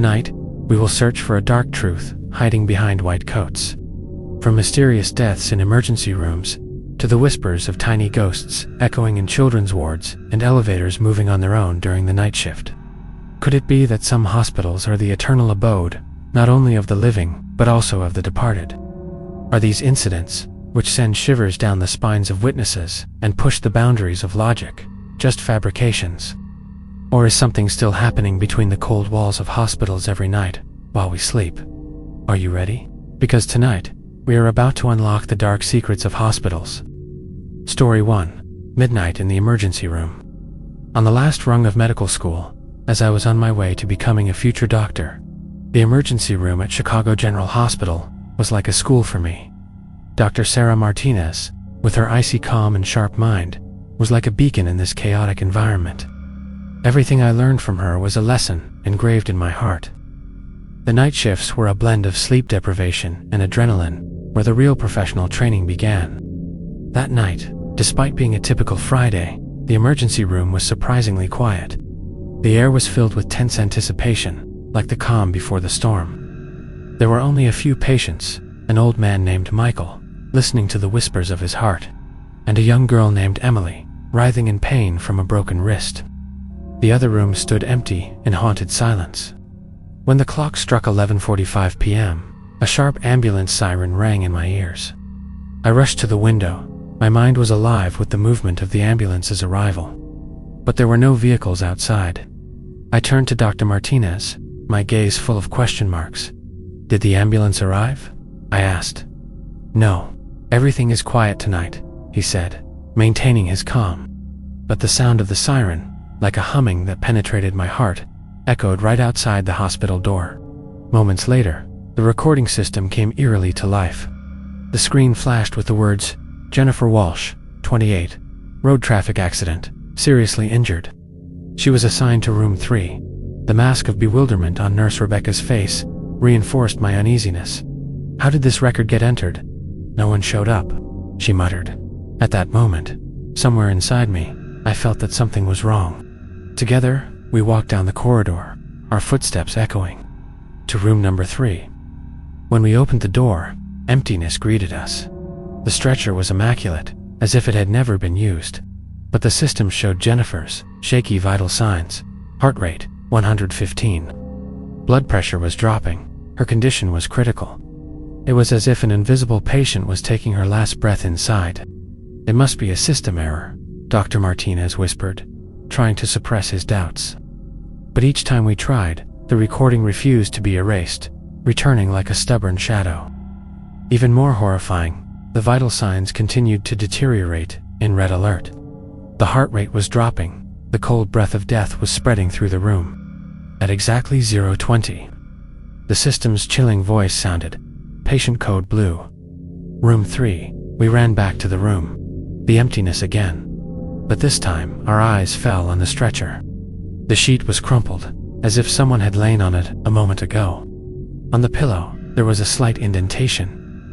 Tonight, we will search for a dark truth hiding behind white coats. From mysterious deaths in emergency rooms to the whispers of tiny ghosts echoing in children's wards and elevators moving on their own during the night shift. Could it be that some hospitals are the eternal abode, not only of the living, but also of the departed? Are these incidents, which send shivers down the spines of witnesses and push the boundaries of logic, just fabrications? Or is something still happening between the cold walls of hospitals every night while we sleep? Are you ready? Because tonight, we are about to unlock the dark secrets of hospitals. Story 1. Midnight in the Emergency Room. On the last rung of medical school, as I was on my way to becoming a future doctor, the emergency room at Chicago General Hospital was like a school for me. Dr. Sarah Martinez, with her icy calm and sharp mind, was like a beacon in this chaotic environment. Everything I learned from her was a lesson engraved in my heart. The night shifts were a blend of sleep deprivation and adrenaline, where the real professional training began. That night, despite being a typical Friday, the emergency room was surprisingly quiet. The air was filled with tense anticipation, like the calm before the storm. There were only a few patients, an old man named Michael, listening to the whispers of his heart, and a young girl named Emily, writhing in pain from a broken wrist. The other room stood empty in haunted silence. When the clock struck 11:45 p.m., a sharp ambulance siren rang in my ears. I rushed to the window. My mind was alive with the movement of the ambulance's arrival. But there were no vehicles outside. I turned to Dr. Martinez, my gaze full of question marks. "Did the ambulance arrive?" I asked. "No, everything is quiet tonight," he said, maintaining his calm. But the sound of the siren, like a humming that penetrated my heart, echoed right outside the hospital door. Moments later, the recording system came eerily to life. The screen flashed with the words, "Jennifer Walsh, 28, road traffic accident, seriously injured." She was assigned to room 3. The mask of bewilderment on Nurse Rebecca's face reinforced my uneasiness. "How did this record get entered?" "No one showed up," she muttered. At that moment, somewhere inside me, I felt that something was wrong. Together, we walked down the corridor, our footsteps echoing, to room number 3. When we opened the door, emptiness greeted us. The stretcher was immaculate, as if it had never been used. But the system showed Jennifer's shaky vital signs. Heart rate, 115. Blood pressure was dropping. Her condition was critical. It was as if an invisible patient was taking her last breath inside. "It must be a system error," Dr. Martinez whispered, trying to suppress his doubts. But each time we tried, the recording refused to be erased, returning like a stubborn shadow. Even more horrifying, the vital signs continued to deteriorate in red alert. The heart rate was dropping, the cold breath of death was spreading through the room. At exactly 0:20, the system's chilling voice sounded, "Patient code blue." Room 3, we ran back to the room. The emptiness again. But this time, our eyes fell on the stretcher. The sheet was crumpled, as if someone had lain on it a moment ago. On the pillow, there was a slight indentation,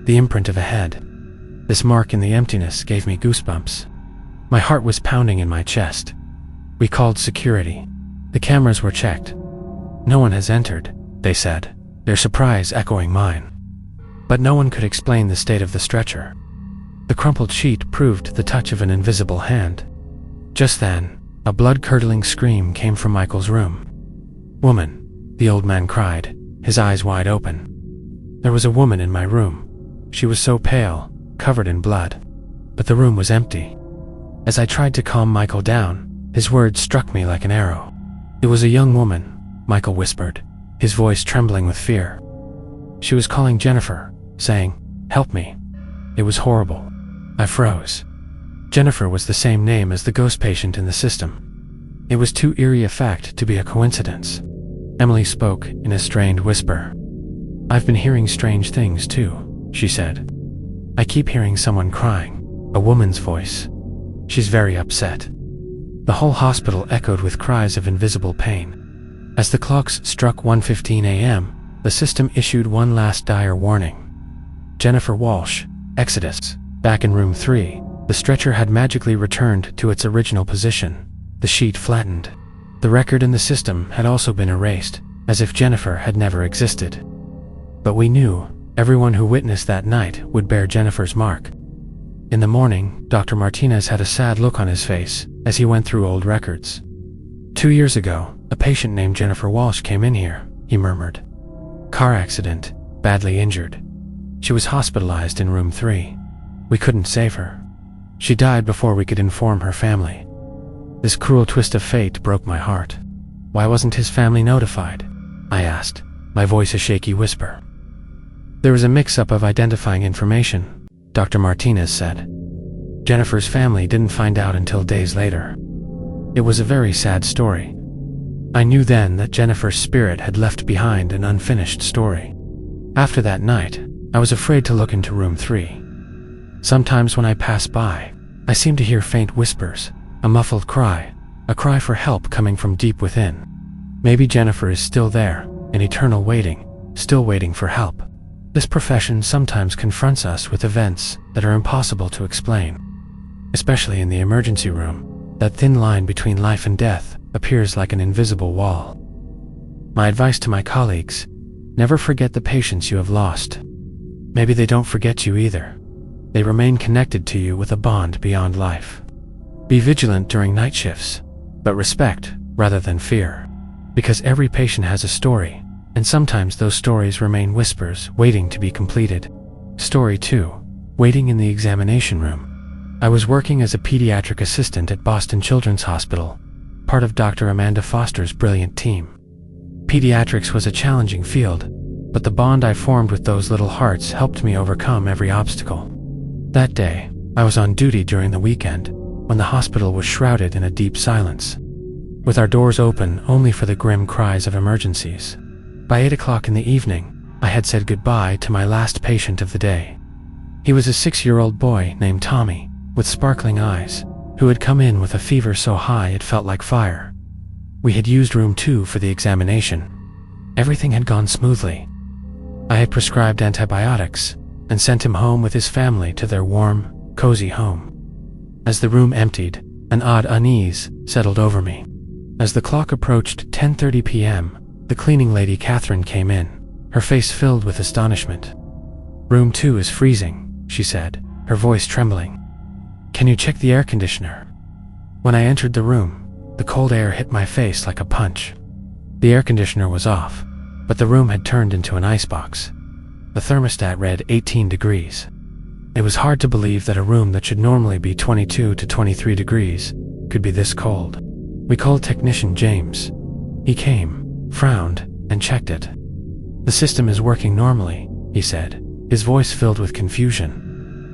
the imprint of a head. This mark in the emptiness gave me goosebumps. My heart was pounding in my chest. We called security. The cameras were checked. "No one has entered," they said, their surprise echoing mine. But no one could explain the state of the stretcher. The crumpled sheet proved the touch of an invisible hand. Just then, a blood-curdling scream came from Michael's room. "Woman," the old man cried, his eyes wide open. There was a woman in my room. She was so pale, covered in blood. But the room was empty. As I tried to calm Michael down, his words struck me like an arrow. "It was a young woman," Michael whispered, his voice trembling with fear. "She was calling Jennifer, saying, 'Help me.' It was horrible." I froze. Jennifer was the same name as the ghost patient in the system. It was too eerie a fact to be a coincidence. Emily spoke in a strained whisper. "I've been hearing strange things too," she said. "I keep hearing someone crying, a woman's voice. She's very upset." The whole hospital echoed with cries of invisible pain. As the clocks struck 1:15 a.m., the system issued one last dire warning. "Jennifer Walsh, Exodus." Back in room 3, the stretcher had magically returned to its original position, the sheet flattened. The record in the system had also been erased, as if Jennifer had never existed. But we knew everyone who witnessed that night would bear Jennifer's mark. In the morning, Dr. Martinez had a sad look on his face as he went through old records. 2 years ago, a patient named Jennifer Walsh came in here, he murmured. Car accident, badly injured. She was hospitalized in room 3. We couldn't save her. She died before we could inform her family. This cruel twist of fate broke my heart. Why wasn't his family notified? I asked, my voice a shaky whisper. There was a mix-up of identifying information, Dr. Martinez said. Jennifer's family didn't find out until days later. It was a very sad story. I knew then that Jennifer's spirit had left behind an unfinished story. After that night, I was afraid to look into room 3. Sometimes when I pass by, I seem to hear faint whispers, a muffled cry, a cry for help coming from deep within. Maybe Jennifer is still there, in eternal waiting, still waiting for help. This profession sometimes confronts us with events that are impossible to explain. Especially in the emergency room, that thin line between life and death appears like an invisible wall. My advice to my colleagues: never forget the patients you have lost. Maybe they don't forget you either. They remain connected to you with a bond beyond life. Be vigilant during night shifts, but respect rather than fear. Because every patient has a story, and sometimes those stories remain whispers waiting to be completed. Story 2. Waiting in the examination room. I was working as a pediatric assistant at Boston Children's Hospital, part of Dr. Amanda Foster's brilliant team. Pediatrics was a challenging field, but the bond I formed with those little hearts helped me overcome every obstacle. That day, I was on duty during the weekend, when the hospital was shrouded in a deep silence, with our doors open only for the grim cries of emergencies. By 8 o'clock in the evening, I had said goodbye to my last patient of the day. He was a 6-year-old boy named Tommy, with sparkling eyes, who had come in with a fever so high it felt like fire. We had used room 2 for the examination. Everything had gone smoothly. I had prescribed antibiotics and sent him home with his family to their warm, cozy home. As the room emptied, an odd unease settled over me. As the clock approached 10:30 p.m., the cleaning lady Catherine came in, her face filled with astonishment. Room 2 is freezing, she said, her voice trembling. Can you check the air conditioner? When I entered the room, the cold air hit my face like a punch. The air conditioner was off, but the room had turned into an icebox. The thermostat read 18 degrees. It was hard to believe that a room that should normally be 22 to 23 degrees could be this cold. We called technician James. He came, frowned, and checked it. The system is working normally, he said, his voice filled with confusion.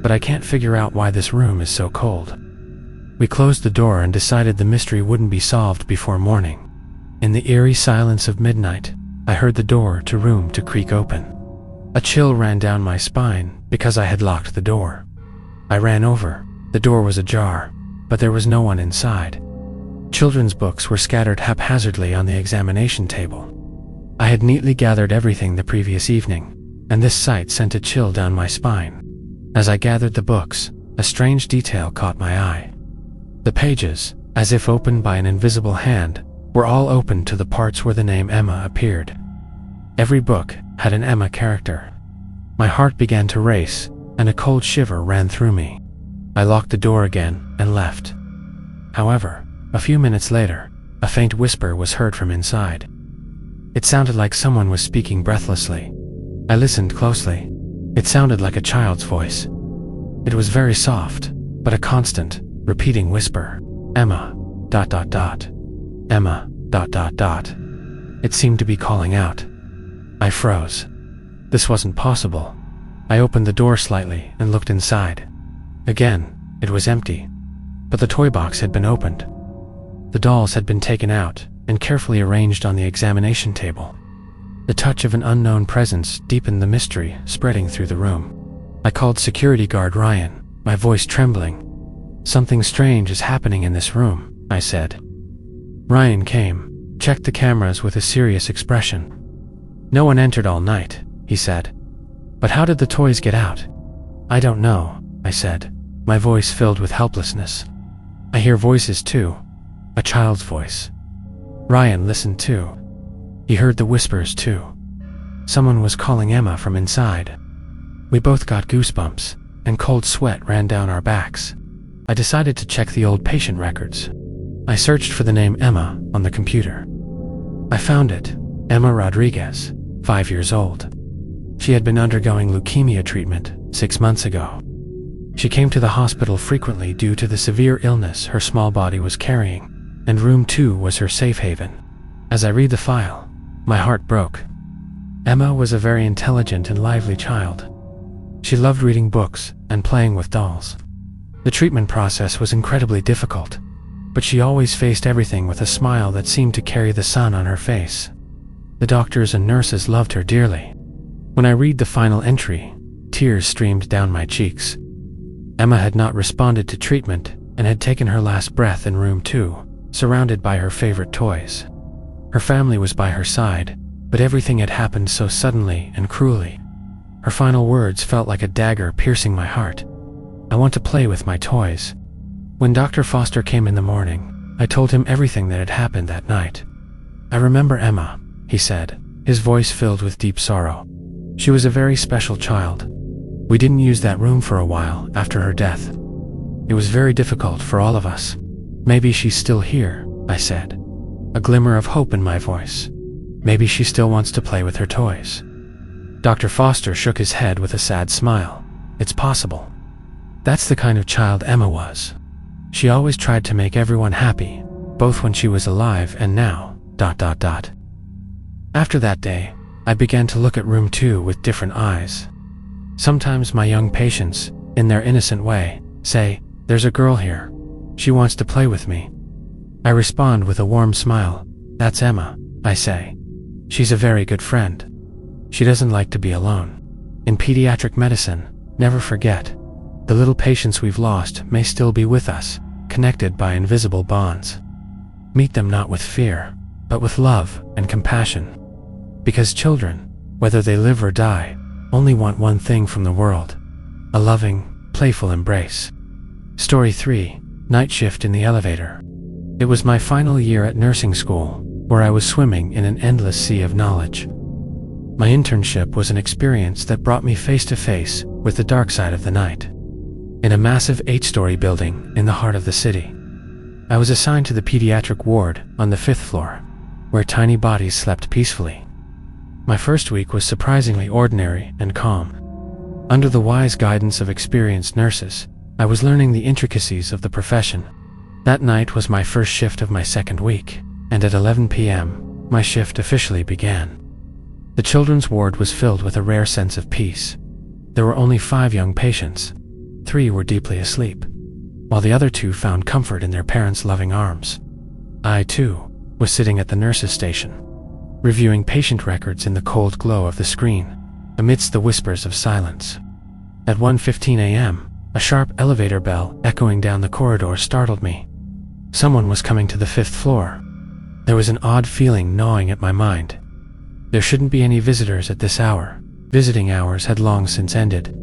But I can't figure out why this room is so cold. We closed the door and decided the mystery wouldn't be solved before morning. In the eerie silence of midnight, I heard the door to room 2 creak open. A chill ran down my spine because I had locked the door. I ran over. The door was ajar, but there was no one inside. Children's books were scattered haphazardly on the examination table. I had neatly gathered everything the previous evening, and this sight sent a chill down my spine. As I gathered the books, a strange detail caught my eye. The pages, as if opened by an invisible hand, were all open to the parts where the name Emma appeared. Every book had an Emma character. My heart began to race, and a cold shiver ran through me. I locked the door again and left. However, a few minutes later, a faint whisper was heard from inside. It sounded like someone was speaking breathlessly. I listened closely. It sounded like a child's voice. It was very soft, but a constant, repeating whisper. Emma, ... Emma, ... It seemed to be calling out. I froze. This wasn't possible. I opened the door slightly and looked inside. Again, it was empty, but the toy box had been opened. The dolls had been taken out and carefully arranged on the examination table. The touch of an unknown presence deepened the mystery spreading through the room. I called security guard Ryan, my voice trembling. Something strange is happening in this room, I said. Ryan came, checked the cameras with a serious expression. No one entered all night, he said. But how did the toys get out? I don't know, I said, my voice filled with helplessness. I hear voices too, a child's voice. Ryan listened too. He heard the whispers too. Someone was calling Emma from inside. We both got goosebumps, and cold sweat ran down our backs. I decided to check the old patient records. I searched for the name Emma on the computer. I found it, Emma Rodriguez, 5 years old. She had been undergoing leukemia treatment 6 months ago. She came to the hospital frequently due to the severe illness her small body was carrying, and room 2 was her safe haven. As I read the file, my heart broke. Emma was a very intelligent and lively child. She loved reading books and playing with dolls. The treatment process was incredibly difficult, but she always faced everything with a smile that seemed to carry the sun on her face. The doctors and nurses loved her dearly. When I read the final entry, tears streamed down my cheeks. Emma had not responded to treatment and had taken her last breath in room 2, surrounded by her favorite toys. Her family was by her side, but everything had happened so suddenly and cruelly. Her final words felt like a dagger piercing my heart. I want to play with my toys. When Dr. Foster came in the morning, I told him everything that had happened that night. I remember Emma, he said, his voice filled with deep sorrow. She was a very special child. We didn't use that room for a while after her death. It was very difficult for all of us. Maybe she's still here, I said, a glimmer of hope in my voice. Maybe she still wants to play with her toys. Dr. Foster shook his head with a sad smile. It's possible. That's the kind of child Emma was. She always tried to make everyone happy, both when she was alive and now, ... After that day, I began to look at room 2 with different eyes. Sometimes my young patients, in their innocent way, say, "There's a girl here. She wants to play with me." I respond with a warm smile. "That's Emma," I say. "She's a very good friend. She doesn't like to be alone." In pediatric medicine, never forget, the little patients we've lost may still be with us, connected by invisible bonds. Meet them not with fear, but with love and compassion. Because children, whether they live or die, only want one thing from the world: a loving, playful embrace. Story 3, Night Shift in the Elevator. It was my final year at nursing school, where I was swimming in an endless sea of knowledge. My internship was an experience that brought me face to face with the dark side of the night. In a massive 8-story building in the heart of the city, I was assigned to the pediatric ward on the 5th floor, where tiny bodies slept peacefully. My first week was surprisingly ordinary and calm. Under the wise guidance of experienced nurses, I was learning the intricacies of the profession. That night was my first shift of my second week, and at 11 p.m., my shift officially began. The children's ward was filled with a rare sense of peace. There were only 5 young patients. 3 were deeply asleep, while the other 2 found comfort in their parents' loving arms. I, too, was sitting at the nurse's station, reviewing patient records in the cold glow of the screen, amidst the whispers of silence. At 1:15 a.m., a sharp elevator bell echoing down the corridor startled me. Someone was coming to the 5th floor. There was an odd feeling gnawing at my mind. There shouldn't be any visitors at this hour. Visiting hours had long since ended.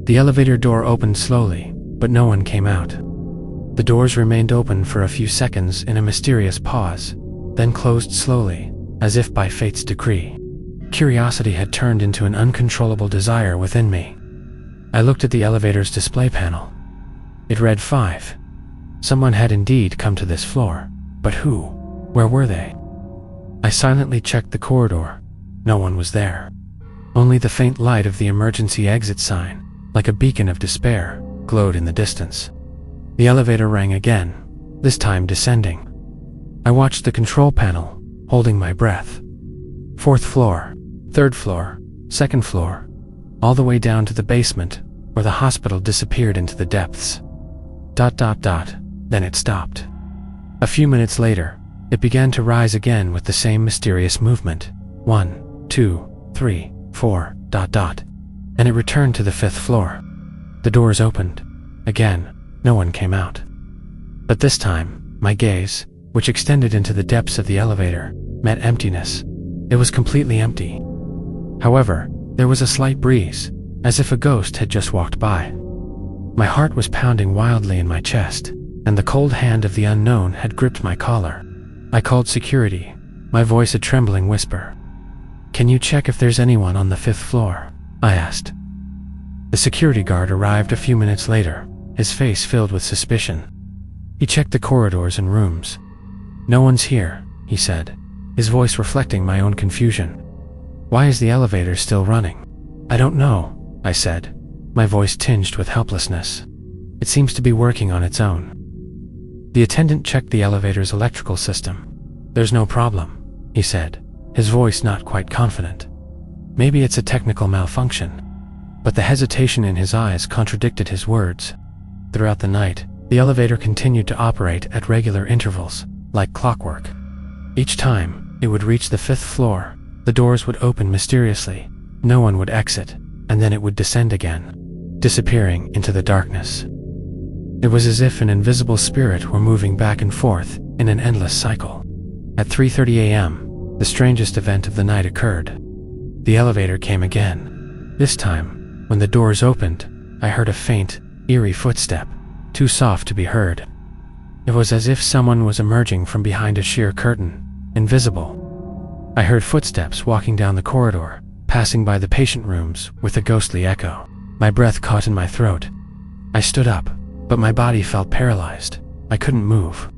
The elevator door opened slowly, but no one came out. The doors remained open for a few seconds in a mysterious pause, then closed slowly, as if by fate's decree. Curiosity had turned into an uncontrollable desire within me. I looked at the elevator's display panel. It read 5. Someone had indeed come to this floor, but who? Where were they? I silently checked the corridor. No one was there. Only the faint light of the emergency exit sign, like a beacon of despair, glowed in the distance. The elevator rang again, this time descending. I watched the control panel, holding my breath. 4th floor, 3rd floor, 2nd floor, all the way down to the basement, where the hospital disappeared into the depths. ... Then it stopped. A few minutes later, it began to rise again with the same mysterious movement. 1, 2, 3, 4, ... and it returned to the 5th floor. The doors opened. Again, no one came out. But this time, my gaze, which extended into the depths of the elevator, met emptiness. It was completely empty. However, there was a slight breeze, as if a ghost had just walked by. My heart was pounding wildly in my chest, and the cold hand of the unknown had gripped my collar. I called security, my voice a trembling whisper. "Can you check if there's anyone on the 5th floor?" I asked. The security guard arrived a few minutes later, his face filled with suspicion. He checked the corridors and rooms. "No one's here," he said, his voice reflecting my own confusion. "Why is the elevator still running?" "I don't know," I said, my voice tinged with helplessness. "It seems to be working on its own." The attendant checked the elevator's electrical system. "There's no problem," he said, his voice not quite confident. "Maybe it's a technical malfunction." But the hesitation in his eyes contradicted his words. Throughout the night, the elevator continued to operate at regular intervals, like clockwork. Each time it would reach the 5th floor, the doors would open mysteriously, no one would exit, and then it would descend again, disappearing into the darkness. It was as if an invisible spirit were moving back and forth in an endless cycle. At 3:30 a.m., the strangest event of the night occurred. The elevator came again. This time, when the doors opened, I heard a faint, eerie footstep, too soft to be heard. It was as if someone was emerging from behind a sheer curtain, invisible. I heard footsteps walking down the corridor, passing by the patient rooms with a ghostly echo. My breath caught in my throat. I stood up, but my body felt paralyzed. I couldn't move.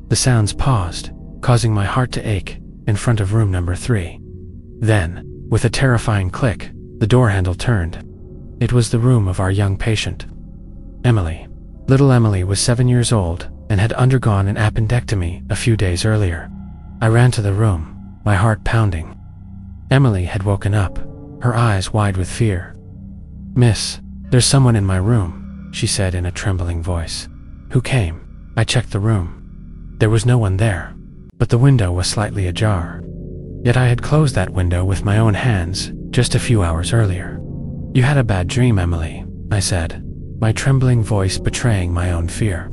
The sounds paused, causing my heart to ache, in front of room number 3. Then, with a terrifying click, the door handle turned. It was the room of our young patient, Emily. Little Emily was 7 years old and had undergone an appendectomy a few days earlier. I ran to the room, my heart pounding. Emily had woken up, her eyes wide with fear. "Miss, there's someone in my room," she said in a trembling voice. "Who came?" I checked the room. There was no one there, but the window was slightly ajar. Yet I had closed that window with my own hands just a few hours earlier. "You had a bad dream, Emily," I said, my trembling voice betraying my own fear.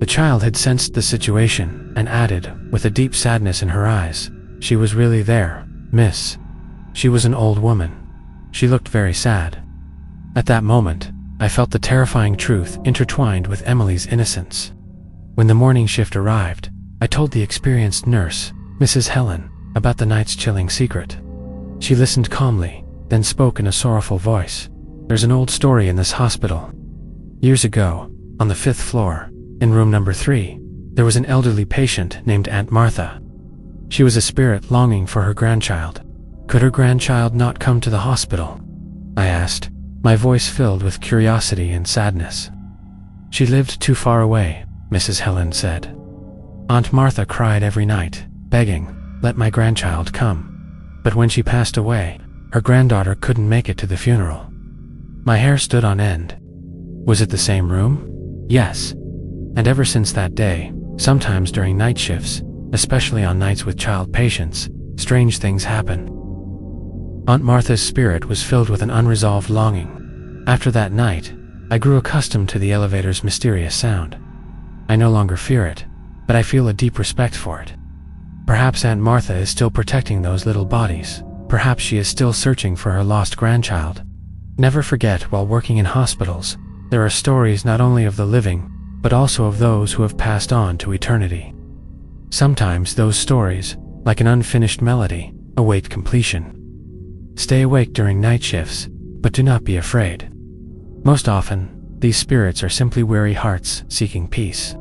The child had sensed the situation and added, with a deep sadness in her eyes, "She was really there, miss." She was an old woman. She looked very sad. At that moment, I felt the terrifying truth intertwined with Emily's innocence. When the morning shift arrived, I told the experienced nurse, Mrs. Helen, about the night's chilling secret. She listened calmly, then spoke in a sorrowful voice. "There's an old story in this hospital. Years ago, on the 5th floor, in room number 3, there was an elderly patient named Aunt Martha. She was a spirit longing for her grandchild. Could her grandchild not come to the hospital?" I asked, my voice filled with curiosity and sadness. "She lived too far away," Mrs. Helen said. "Aunt Martha cried every night, begging, 'Let my grandchild come.' But when she passed away, her granddaughter couldn't make it to the funeral." My hair stood on end. Was it the same room? Yes. And ever since that day, sometimes during night shifts, especially on nights with child patients, strange things happen. Aunt Martha's spirit was filled with an unresolved longing. After that night, I grew accustomed to the elevator's mysterious sound. I no longer fear it, but I feel a deep respect for it. Perhaps Aunt Martha is still protecting those little bodies. Perhaps she is still searching for her lost grandchild. Never forget, while working in hospitals, there are stories not only of the living, but also of those who have passed on to eternity. Sometimes those stories, like an unfinished melody, await completion. Stay awake during night shifts, but do not be afraid. Most often, these spirits are simply weary hearts seeking peace.